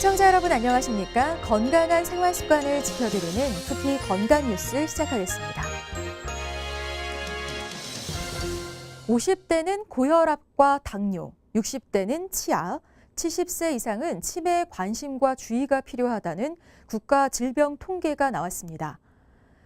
시청자 여러분 안녕하십니까? 건강한 생활 습관을 지켜드리는 푸피 건강 뉴스 시작하겠습니다. 50대는 고혈압과 당뇨, 60대는 치아, 70세 이상은 치매에 관심과 주의가 필요하다는 국가 질병 통계가 나왔습니다.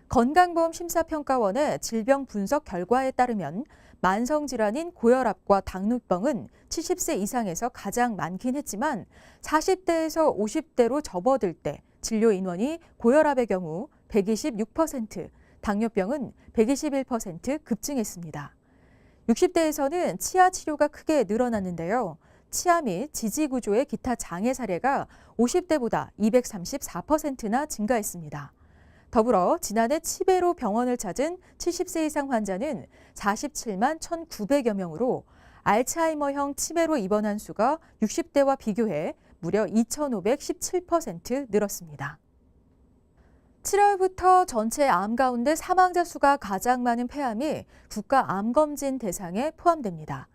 건강보험심사평가원의 질병 분석 결과에 따르면 만성질환인 고혈압과 당뇨병은 70세 이상에서 가장 많긴 했지만 40대에서 50대로 접어들 때 진료 인원이 고혈압의 경우 126%, 당뇨병은 121% 급증했습니다. 60대에서는 치아 치료가 크게 늘어났는데요. 치아 및 지지 구조의 기타 장애 사례가 50대보다 234%나 증가했습니다. 더불어 지난해 치매로 병원을 찾은 70세 이상 환자는 47만 1,900여 명으로 알츠하이머형 치매로 입원한 수가 60대와 비교해 무려 2,517% 늘었습니다. 7월부터 전체 암 가운데 사망자 수가 가장 많은 폐암이 국가암검진 대상에 포함됩니다.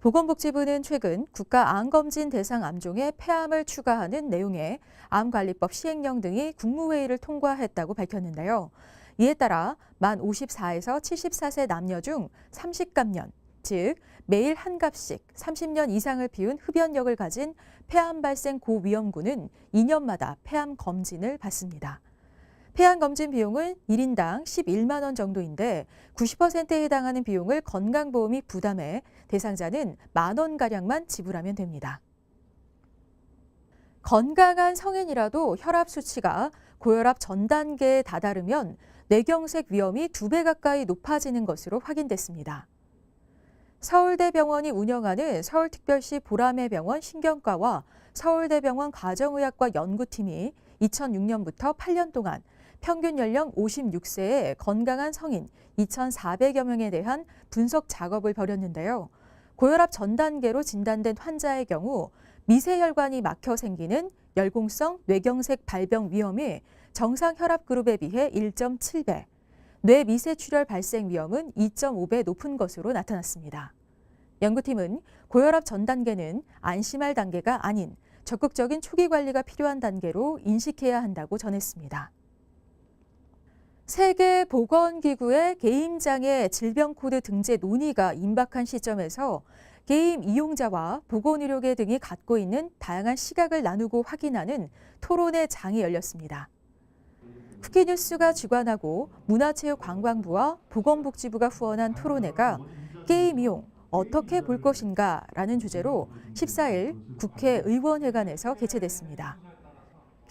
보건복지부는 최근 국가암검진 대상 암종에 폐암을 추가하는 내용의 암관리법 시행령 등이 국무회의를 통과했다고 밝혔는데요. 이에 따라 만 54에서 74세 남녀 중 30감년, 즉 매일 한 갑씩 30년 이상을 피운 흡연력을 가진 폐암 발생 고위험군은 2년마다 폐암 검진을 받습니다. 폐암 검진 비용은 1인당 11만 원 정도인데 90%에 해당하는 비용을 건강보험이 부담해 대상자는 만 원가량만 지불하면 됩니다. 건강한 성인이라도 혈압 수치가 고혈압 전 단계에 다다르면 뇌경색 위험이 2배 가까이 높아지는 것으로 확인됐습니다. 서울대병원이 운영하는 서울특별시 보라매병원 신경과와 서울대병원 가정의학과 연구팀이 2006년부터 8년 동안 평균 연령 56세의 건강한 성인 2,400여 명에 대한 분석 작업을 벌였는데요. 고혈압 전 단계로 진단된 환자의 경우 미세혈관이 막혀 생기는 열공성 뇌경색 발병 위험이 정상 혈압 그룹에 비해 1.7배, 뇌미세출혈 발생 위험은 2.5배 높은 것으로 나타났습니다. 연구팀은 고혈압 전 단계는 안심할 단계가 아닌 적극적인 초기 관리가 필요한 단계로 인식해야 한다고 전했습니다. 세계보건기구의 게임장애 질병 코드 등재 논의가 임박한 시점에서 게임 이용자와 보건의료계 등이 갖고 있는 다양한 시각을 나누고 확인하는 토론회 장이 열렸습니다. 쿠키뉴스가 주관하고 문화체육관광부와 보건복지부가 후원한 토론회가 게임 이용 어떻게 볼 것인가 라는 주제로 14일 국회의원회관에서 개최됐습니다.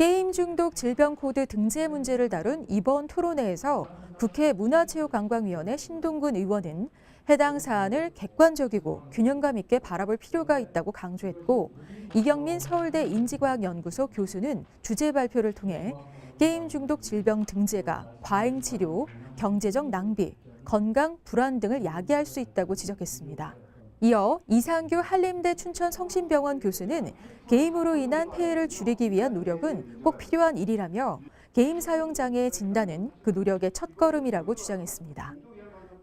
게임 중독 질병 코드 등재 문제를 다룬 이번 토론회에서 국회 문화체육관광위원회 신동근 의원은 해당 사안을 객관적이고 균형감 있게 바라볼 필요가 있다고 강조했고 이경민 서울대 인지과학연구소 교수는 주제 발표를 통해 게임 중독 질병 등재가 과잉 치료, 경제적 낭비, 건강 불안 등을 야기할 수 있다고 지적했습니다. 이어 이상규 한림대 춘천성심병원 교수는 게임으로 인한 폐해를 줄이기 위한 노력은 꼭 필요한 일이라며 게임 사용 장애의 진단은 그 노력의 첫걸음이라고 주장했습니다.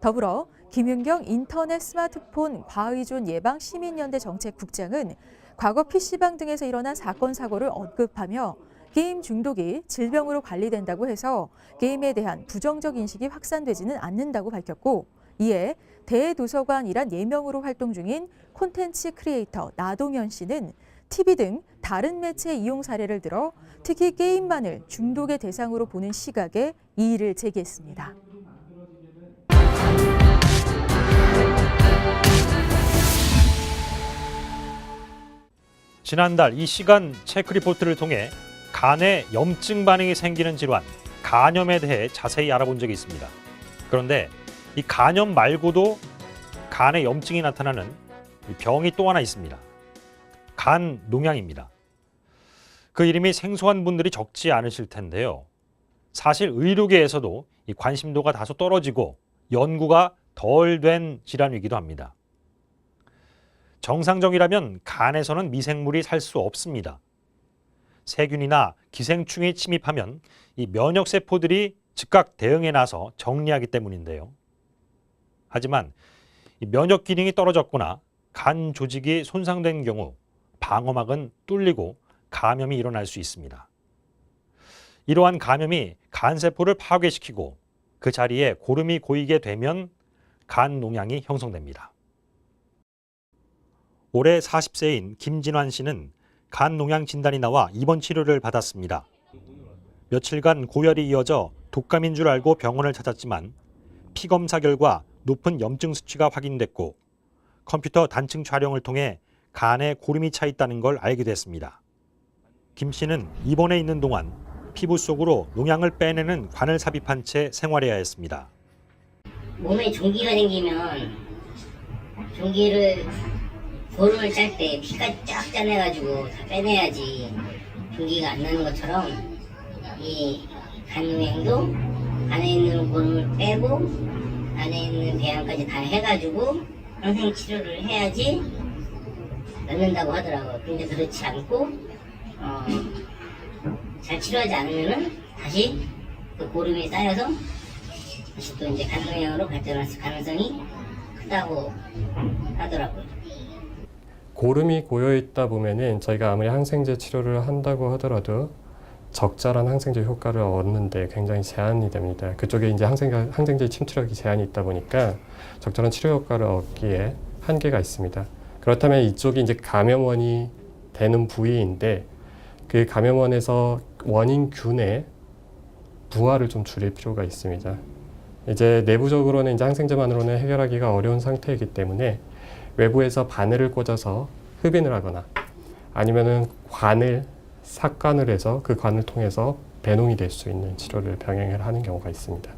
더불어 김윤경 인터넷 스마트폰 과의존 예방 시민연대 정책국장은 과거 PC방 등에서 일어난 사건 사고를 언급하며 게임 중독이 질병으로 관리된다고 해서 게임에 대한 부정적 인식이 확산되지는 않는다고 밝혔고 이에 대도서관이란 예명으로 활동 중인 콘텐츠 크리에이터 나동현 씨는 TV 등 다른 매체 이용 사례를 들어 특히 게임만을 중독의 대상으로 보는 시각에 이의를 제기했습니다. 지난달 이 시간 체크 리포트를 통해 간에 염증 반응이 생기는 질환, 간염에 대해 자세히 알아본 적이 있습니다. 그런데 이 간염 말고도 간에 염증이 나타나는 병이 또 하나 있습니다. 간 농양입니다. 그 이름이 생소한 분들이 적지 않으실 텐데요. 사실 의료계에서도 이 관심도가 다소 떨어지고 연구가 덜 된 질환이기도 합니다. 정상적이라면 간에서는 미생물이 살 수 없습니다. 세균이나 기생충이 침입하면 이 면역세포들이 즉각 대응에 나서 정리하기 때문인데요. 하지만 이 면역 기능이 떨어졌거나 간 조직이 손상된 경우 방어막은 뚫리고 감염이 일어날 수 있습니다. 이러한 감염이 간세포를 파괴시키고 그 자리에 고름이 고이게 되면 간 농양이 형성됩니다. 올해 40세인 김진환 씨는 간 농양 진단이 나와 입원 치료를 받았습니다. 며칠간 고열이 이어져 독감인 줄 알고 병원을 찾았지만 피검사 결과 높은 염증 수치가 확인됐고 컴퓨터 단층 촬영을 통해 간에 고름이 차 있다는 걸 알게 됐습니다. 김 씨는 입원해 있는 동안 피부 속으로 농양을 빼내는 관을 삽입한 채 생활해야 했습니다. 몸에 종기가 생기면 종기를 고름을 짤 때 피가 쫙 짜내가지고 다 빼내야지 종기가 안 나는 것처럼 이 간농양도 안에 있는 고름을 빼고 안에 있는 배양까지 다 해가지고 항생 치료를 해야지 낫는다고 하더라고요. 근데 그렇지 않고 잘 치료하지 않으면은 다시 그 고름이 쌓여서 다시 또 이제 간농양으로 발전할 가능성이 크다고 하더라고요. 고름이 고여 있다 보면은 저희가 아무리 항생제 치료를 한다고 하더라도 적절한 항생제 효과를 얻는데 굉장히 제한이 됩니다. 그쪽에 이제 항생제 침투력이 제한이 있다 보니까 적절한 치료 효과를 얻기에 한계가 있습니다. 그렇다면 이쪽이 이제 감염원이 되는 부위인데 그 감염원에서 원인균의 부하를 좀 줄일 필요가 있습니다. 이제 내부적으로는 이제 항생제만으로는 해결하기가 어려운 상태이기 때문에 외부에서 바늘을 꽂아서 흡인을 하거나 아니면은 관을 삭관을 해서 그 관을 통해서 배농이 될 수 있는 치료를 병행을 하는 경우가 있습니다.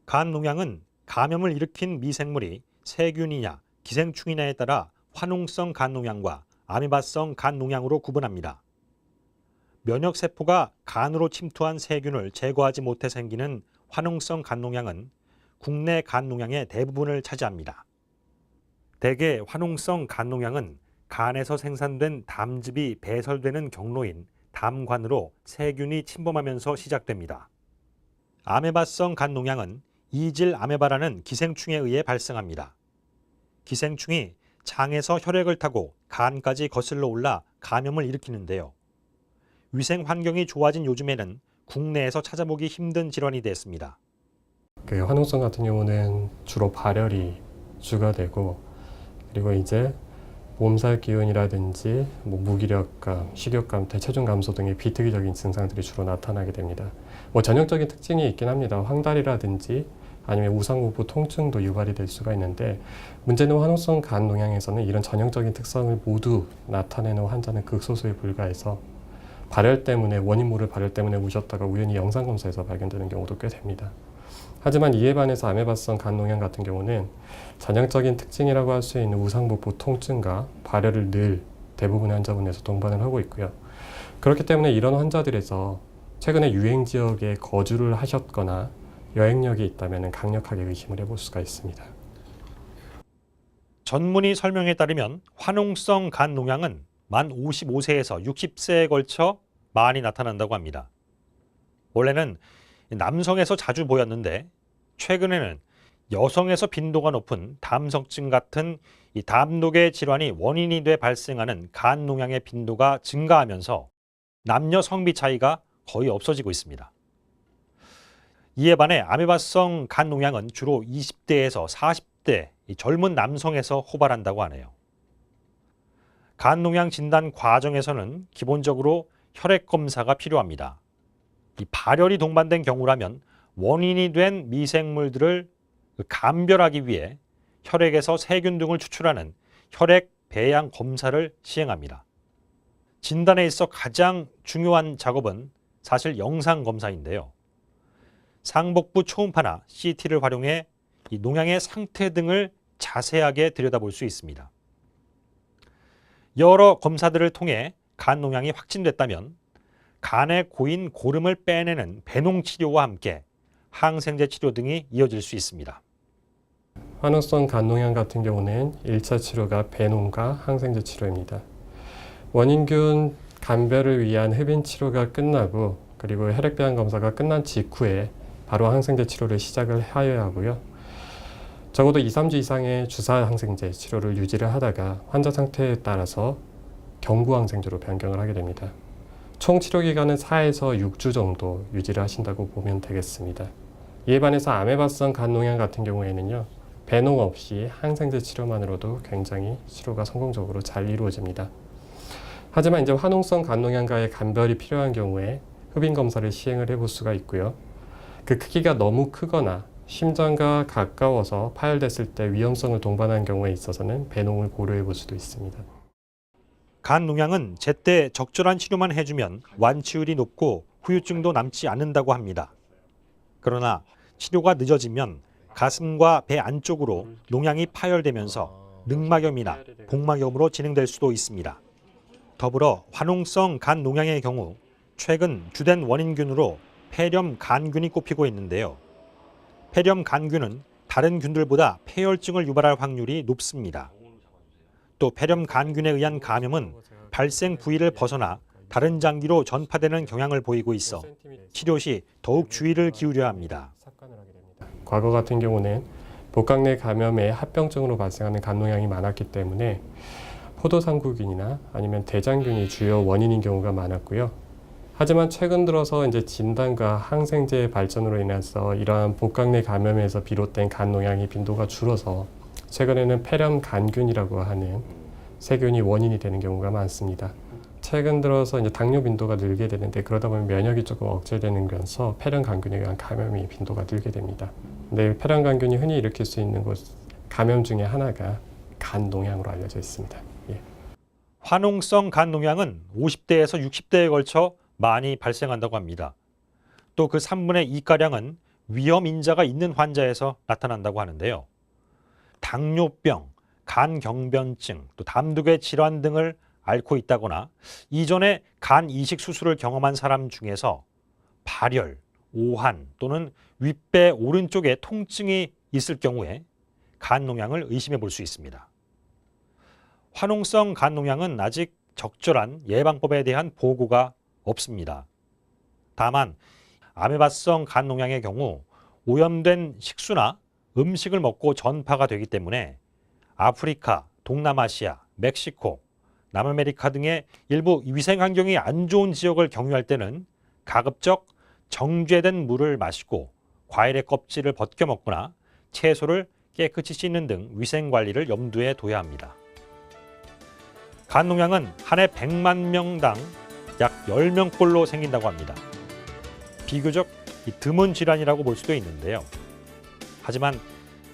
간 농양은 감염을 일으킨 미생물이 세균이냐 기생충이냐에 따라 화농성 간 농양과 아메바성 간 농양으로 구분합니다. 면역 세포가 간으로 침투한 세균을 제거하지 못해 생기는 화농성 간 농양은 국내 간 농양의 대부분을 차지합니다. 대개 화농성 간 농양은 간에서 생산된 담즙이 배설되는 경로인 담관으로 세균이 침범하면서 시작됩니다. 아메바성 간 농양은 이질 아메바라는 기생충에 의해 발생합니다. 기생충이 장에서 혈액을 타고 간까지 거슬러 올라 감염을 일으키는데요. 위생 환경이 좋아진 요즘에는 국내에서 찾아보기 힘든 질환이 됐습니다. 그 화농성 같은 경우는 주로 발열이 주가 되고 그리고 이제 몸살 기운이라든지 무기력감, 식욕감, 대체중 감소 등의 비특이적인 증상들이 주로 나타나게 됩니다. 전형적인 특징이 있긴 합니다. 황달이라든지 아니면 우상복부 통증도 유발이 될 수가 있는데 문제는 화농성 간 농양에서는 이런 전형적인 특성을 모두 나타내는 환자는 극소수에 불과해서 발열 때문에 원인 모를 발열 때문에 오셨다가 우연히 영상검사에서 발견되는 경우도 꽤 됩니다. 하지만 이에 반해서 아메바성 간 농양 같은 경우는 전형적인 특징이라고 할 수 있는 우상복부 통증과 발열을 늘 대부분의 환자분에서 동반을 하고 있고요. 그렇기 때문에 이런 환자들에서 최근에 유행 지역에 거주를 하셨거나 여행력이 있다면 강력하게 의심을 해볼 수가 있습니다. 전문의 설명에 따르면 화농성 간 농양은 만 55세에서 60세에 걸쳐 많이 나타난다고 합니다. 원래는 남성에서 자주 보였는데 최근에는 여성에서 빈도가 높은 담석증 같은 이 담독의 질환이 원인이 돼 발생하는 간 농양의 빈도가 증가하면서 남녀 성비 차이가 거의 없어지고 있습니다. 이에 반해 아메바성 간 농양은 주로 20대에서 40대 젊은 남성에서 호발한다고 하네요. 간 농양 진단 과정에서는 기본적으로 혈액 검사가 필요합니다. 이 발열이 동반된 경우라면 원인이 된 미생물들을 감별하기 위해 혈액에서 세균 등을 추출하는 혈액 배양 검사를 시행합니다. 진단에 있어 가장 중요한 작업은 사실 영상 검사인데요. 상복부 초음파나 CT를 활용해 이 농양의 상태 등을 자세하게 들여다볼 수 있습니다. 여러 검사들을 통해 간 농양이 확진됐다면 간에 고인 고름을 빼내는 배농 치료와 함께 항생제 치료 등이 이어질 수 있습니다. 화농성 간 농양 같은 경우는 1차 치료가 배농과 항생제 치료입니다. 원인균 감별을 위한 흡인 치료가 끝나고 그리고 혈액 배양 검사가 끝난 직후에 바로 항생제 치료를 시작을 하여야 하고요. 적어도 2, 3주 이상의 주사 항생제 치료를 유지를 하다가 환자 상태에 따라서 경부항생제로 변경을 하게 됩니다. 총 치료 기간은 4에서 6주 정도 유지를 하신다고 보면 되겠습니다. 이에 반해서 아메바성 간농양 같은 경우에는요, 배농 없이 항생제 치료만으로도 굉장히 치료가 성공적으로 잘 이루어집니다. 하지만 이제 화농성 간농양과의 간별이 필요한 경우에 흡인 검사를 시행을 해볼 수가 있고요. 그 크기가 너무 크거나 심장과 가까워서 파열됐을 때 위험성을 동반한 경우에 있어서는 배농을 고려해 볼 수도 있습니다. 간 농양은 제때 적절한 치료만 해주면 완치율이 높고 후유증도 남지 않는다고 합니다. 그러나 치료가 늦어지면 가슴과 배 안쪽으로 농양이 파열되면서 늑막염이나 복막염으로 진행될 수도 있습니다. 더불어 화농성 간 농양의 경우 최근 주된 원인균으로 폐렴 간균이 꼽히고 있는데요. 폐렴 간균은 다른 균들보다 폐혈증을 유발할 확률이 높습니다. 또 폐렴 간균에 의한 감염은 발생 부위를 벗어나 다른 장기로 전파되는 경향을 보이고 있어 치료 시 더욱 주의를 기울여야 합니다. 과거 같은 경우는 복강 내 감염의 합병증으로 발생하는 간농양이 많았기 때문에 포도상구균이나 아니면 대장균이 주요 원인인 경우가 많았고요. 하지만 최근 들어서 이제 진단과 항생제의 발전으로 인해서 이러한 복강 내 감염에서 비롯된 간농양의 빈도가 줄어서 최근에는 폐렴 간균이라고 하는 세균이 원인이 되는 경우가 많습니다. 최근 들어서 이제 당뇨 빈도가 늘게 되는데 그러다 보면 면역이 조금 억제되면서 폐렴 간균에 의한 감염의 빈도가 늘게 됩니다. 근데 폐렴 간균이 흔히 일으킬 수 있는 감염 중에 하나가 간농양으로 알려져 있습니다. 화농성 간농양은 50대에서 60대에 걸쳐 많이 발생한다고 합니다. 또 그 3분의 2가량은 위험 인자가 있는 환자에서 나타난다고 하는데요. 당뇨병, 간경변증, 또 담두개 질환 등을 앓고 있다거나 이전에 간 이식 수술을 경험한 사람 중에서 발열, 오한 또는 윗배 오른쪽에 통증이 있을 경우에 간농양을 의심해 볼 수 있습니다. 화농성 간농양은 아직 적절한 예방법에 대한 보고가 없습니다. 다만 아메바성 간농양의 경우 오염된 식수나 음식을 먹고 전파가 되기 때문에 아프리카, 동남아시아, 멕시코, 남아메리카 등의 일부 위생 환경이 안 좋은 지역을 경유할 때는 가급적 정제된 물을 마시고 과일의 껍질을 벗겨 먹거나 채소를 깨끗이 씻는 등 위생 관리를 염두에 둬야 합니다. 간농양은 한 해 100만 명당 약 10명꼴로 생긴다고 합니다. 비교적 드문 질환이라고 볼 수도 있는데요. 하지만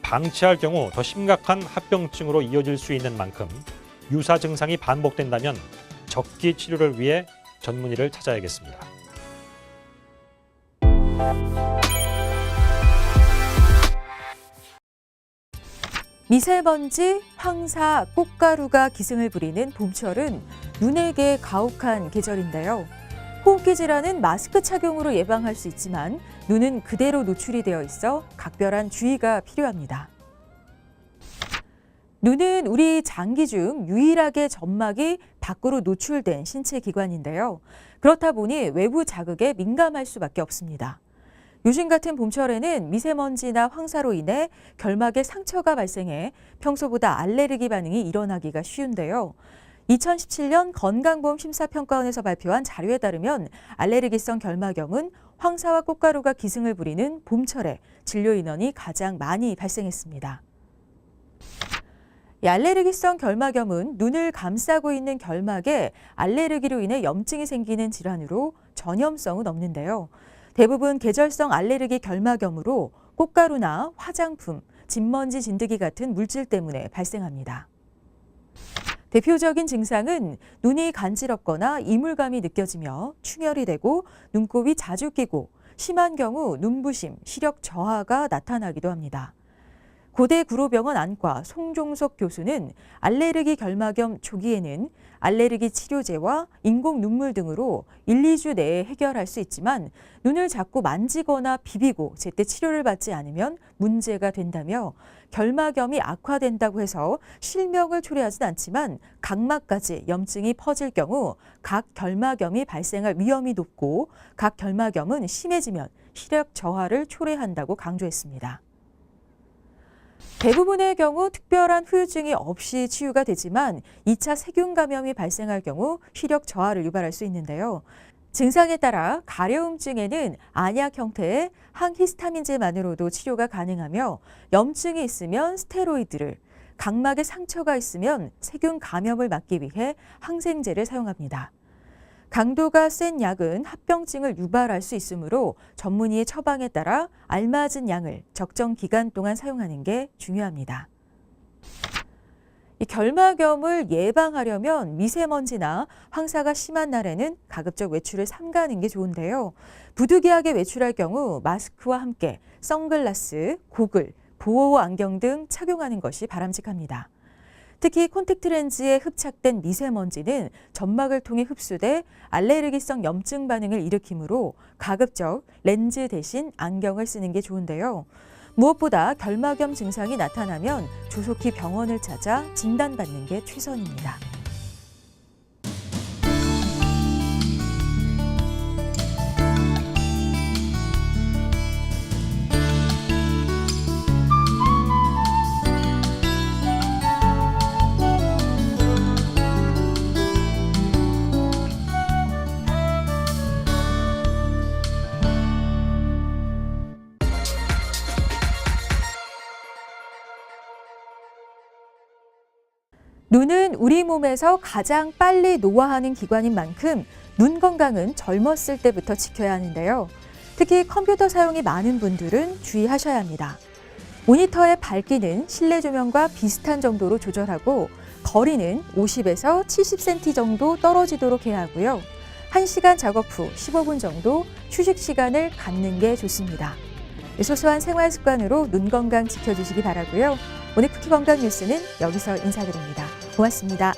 방치할 경우 더 심각한 합병증으로 이어질 수 있는 만큼 유사 증상이 반복된다면 적기 치료를 위해 전문의를 찾아야겠습니다. 미세먼지, 황사, 꽃가루가 기승을 부리는 봄철은 눈에게 가혹한 계절인데요. 호흡기 질환은 마스크 착용으로 예방할 수 있지만 눈은 그대로 노출이 되어 있어 각별한 주의가 필요합니다. 눈은 우리 장기 중 유일하게 점막이 밖으로 노출된 신체 기관인데요. 그렇다 보니 외부 자극에 민감할 수밖에 없습니다. 요즘 같은 봄철에는 미세먼지나 황사로 인해 결막에 상처가 발생해 평소보다 알레르기 반응이 일어나기가 쉬운데요. 2017년 건강보험 심사평가원에서 발표한 자료에 따르면 알레르기성 결막염은 황사와 꽃가루가 기승을 부리는 봄철에 진료 인원이 가장 많이 발생했습니다. 이 알레르기성 결막염은 눈을 감싸고 있는 결막에 알레르기로 인해 염증이 생기는 질환으로 전염성은 없는데요. 대부분 계절성 알레르기 결막염으로 꽃가루나 화장품, 진먼지 진드기 같은 물질 때문에 발생합니다. 대표적인 증상은 눈이 간지럽거나 이물감이 느껴지며 충혈이 되고 눈곱이 자주 끼고 심한 경우 눈부심, 시력 저하가 나타나기도 합니다. 고대 구로병원 안과 송종석 교수는 알레르기 결막염 초기에는 알레르기 치료제와 인공 눈물 등으로 1, 2주 내에 해결할 수 있지만 눈을 자꾸 만지거나 비비고 제때 치료를 받지 않으면 문제가 된다며 결막염이 악화된다고 해서 실명을 초래하진 않지만 각막까지 염증이 퍼질 경우 각 결막염이 발생할 위험이 높고 각 결막염은 심해지면 시력 저하를 초래한다고 강조했습니다. 대부분의 경우 특별한 후유증이 없이 치유가 되지만 2차 세균 감염이 발생할 경우 시력 저하를 유발할 수 있는데요. 증상에 따라 가려움증에는 안약 형태의 항히스타민제만으로도 치료가 가능하며 염증이 있으면 스테로이드를, 각막에 상처가 있으면 세균 감염을 막기 위해 항생제를 사용합니다. 강도가 센 약은 합병증을 유발할 수 있으므로 전문의의 처방에 따라 알맞은 양을 적정 기간 동안 사용하는 게 중요합니다. 이 결막염을 예방하려면 미세먼지나 황사가 심한 날에는 가급적 외출을 삼가는 게 좋은데요. 부득이하게 외출할 경우 마스크와 함께 선글라스, 고글, 보호 안경 등 착용하는 것이 바람직합니다. 특히 콘택트 렌즈에 흡착된 미세먼지는 점막을 통해 흡수돼 알레르기성 염증 반응을 일으키므로 가급적 렌즈 대신 안경을 쓰는 게 좋은데요. 무엇보다 결막염 증상이 나타나면 조속히 병원을 찾아 진단받는 게 최선입니다. 눈은 우리 몸에서 가장 빨리 노화하는 기관인 만큼 눈 건강은 젊었을 때부터 지켜야 하는데요. 특히 컴퓨터 사용이 많은 분들은 주의하셔야 합니다. 모니터의 밝기는 실내 조명과 비슷한 정도로 조절하고 거리는 50에서 70cm 정도 떨어지도록 해야 하고요. 1시간 작업 후 15분 정도 휴식 시간을 갖는 게 좋습니다. 소소한 생활 습관으로 눈 건강 지켜주시기 바라고요. 오늘 쿠키 건강 뉴스는 여기서 인사드립니다. 고맙습니다.